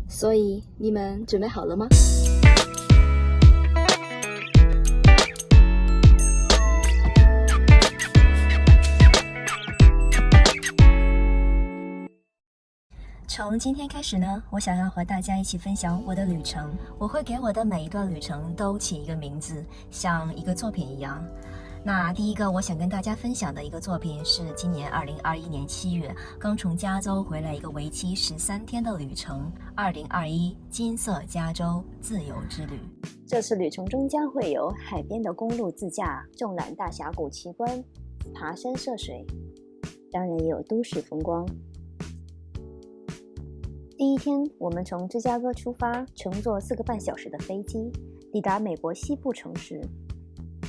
所以你们准备好了吗？从今天开始呢，我想要和大家一起分享我的旅程。我会给我的每一段旅程都起一个名字，像一个作品一样。那第一个我想跟大家分享的一个作品是今年2021年7月刚从加州回来一个为期13天的旅程，2021金色加州自由之旅。这次旅程中将会有海边的公路自驾、纵览大峡谷奇观、爬山涉水，当然也有都市风光。第一天，我们从芝加哥出发，乘坐4个半小时的飞机，抵达美国西部城市。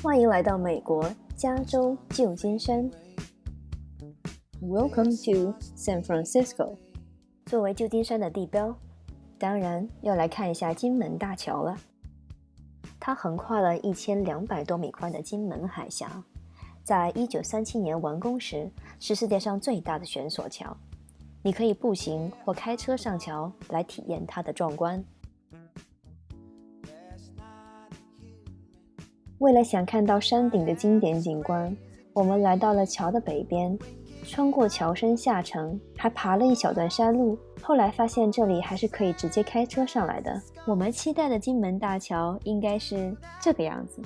欢迎来到美国加州旧金山。Welcome to San Francisco。作为旧金山的地标，当然要来看一下金门大桥了。它横跨了1200多米宽的金门海峡，在1937年完工时，是世界上最大的悬索桥。你可以步行或开车上桥来体验它的壮观。为了想看到山顶的经典景观，我们来到了桥的北边，穿过桥身下城，还爬了一小段山路。后来发现这里还是可以直接开车上来的。我们期待的金门大桥应该是这个样子，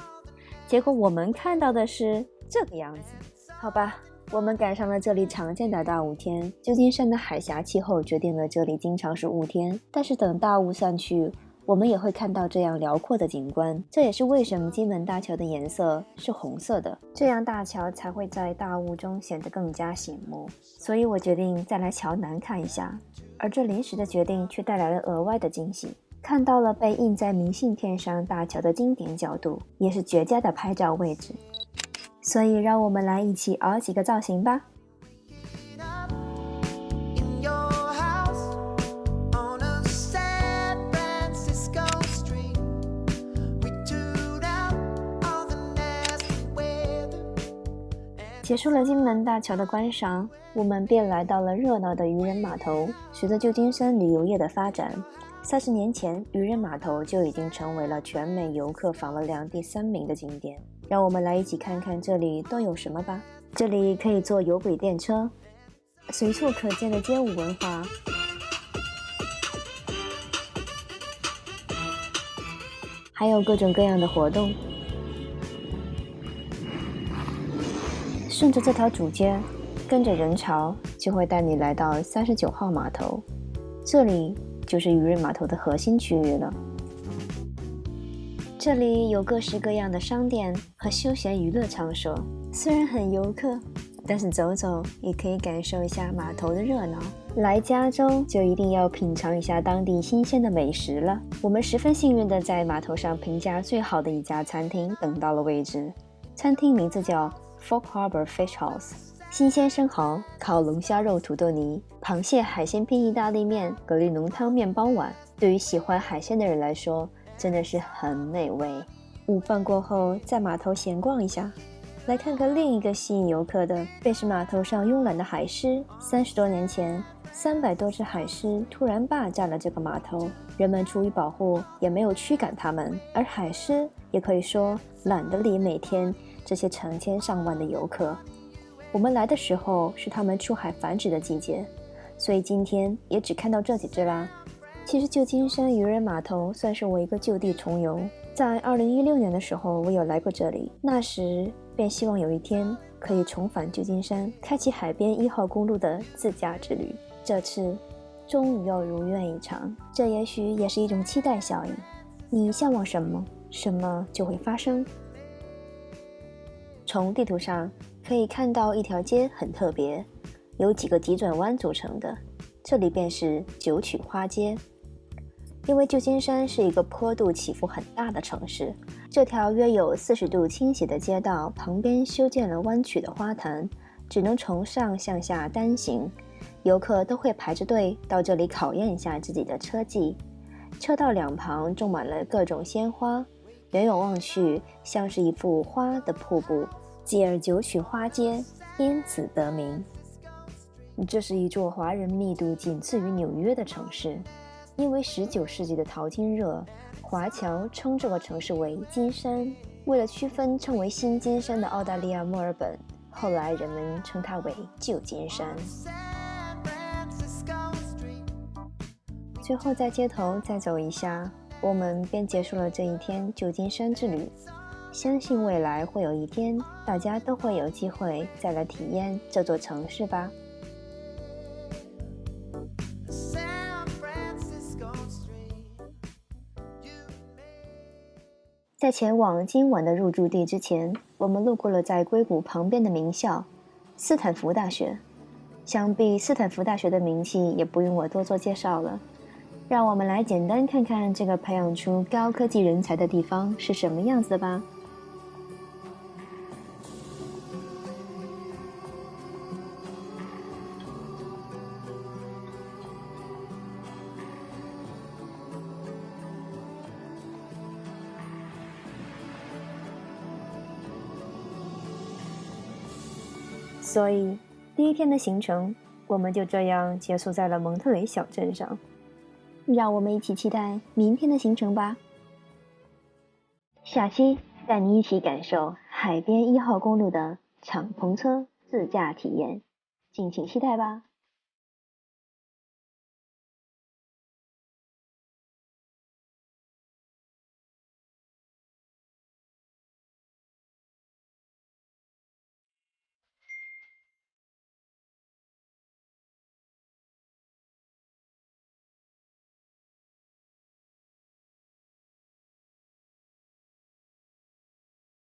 结果我们看到的是这个样子。好吧，我们赶上了这里常见的大雾天。旧金山的海峡气候决定了这里经常是雾天，但是等大雾散去，我们也会看到这样辽阔的景观。这也是为什么金门大桥的颜色是红色的，这样大桥才会在大雾中显得更加醒目。所以我决定再来桥南看一下，而这临时的决定却带来了额外的惊喜。看到了被印在明信片上大桥的经典角度，也是绝佳的拍照位置。所以让我们来一起熬几个造型吧。结束了金门大桥的观赏，我们便来到了热闹的渔人码头。随着旧金山旅游业的发展，30年前渔人码头就已经成为了全美游客访问量第3名的景点。让我们来一起看看这里都有什么吧。这里可以坐有轨电车，随处可见的街舞文化，还有各种各样的活动。顺着这条主街，跟着人潮，就会带你来到39号码头。这里就是渔人码头的核心区域了。这里有各式各样的商店和休闲娱乐场所，虽然很游客，但是走走也可以感受一下码头的热闹。来加州就一定要品尝一下当地新鲜的美食了。我们十分幸运地在码头上评价最好的一家餐厅等到了位置。餐厅名字叫 Fork Harbor Fish House， 新鲜生蚝、烤龙虾肉土豆泥、螃蟹海鲜拼意大利面、蛤蜊浓汤面包碗。对于喜欢海鲜的人来说，真的是很美味。午饭过后，在码头闲逛一下，来看看另一个吸引游客的，便是码头上慵懒的海狮。30多年前，300多只海狮突然霸占了这个码头，人们出于保护，也没有驱赶它们。而海狮也可以说懒得理每天这些成千上万的游客。我们来的时候是它们出海繁殖的季节，所以今天也只看到这几只啦。其实旧金山渔人码头算是我一个就地重游，在2016年的时候我有来过这里，那时便希望有一天可以重返旧金山，开启海边1号公路的自驾之旅。这次终于要如愿以偿，这也许也是一种期待效应。你向往什么，什么就会发生。从地图上可以看到一条街很特别，由几个急转弯组成的，这里便是九曲花街。因为旧金山是一个坡度起伏很大的城市，这条约有40度倾斜的街道旁边修建了弯曲的花坛，只能从上向下单行，游客都会排着队到这里考验一下自己的车技。车道两旁种满了各种鲜花，远远望去像是一幅花的瀑布，继而九曲花街因此得名。这是一座华人密度仅次于纽约的城市，因为19世纪的淘金热，华侨称这个城市为金山。为了区分称为新金山的澳大利亚墨尔本，后来人们称它为旧金山。最后在街头再走一下，我们便结束了这一天旧金山之旅。相信未来会有一天，大家都会有机会再来体验这座城市吧。在前往今晚的入住地之前，我们路过了在硅谷旁边的名校斯坦福大学。想必斯坦福大学的名气也不用我多做介绍了，让我们来简单看看这个培养出高科技人才的地方是什么样子的吧。所以第一天的行程我们就这样结束在了蒙特雷小镇上，让我们一起期待明天的行程吧。下期带你一起感受海边1号公路的敞篷车自驾体验，敬请期待吧。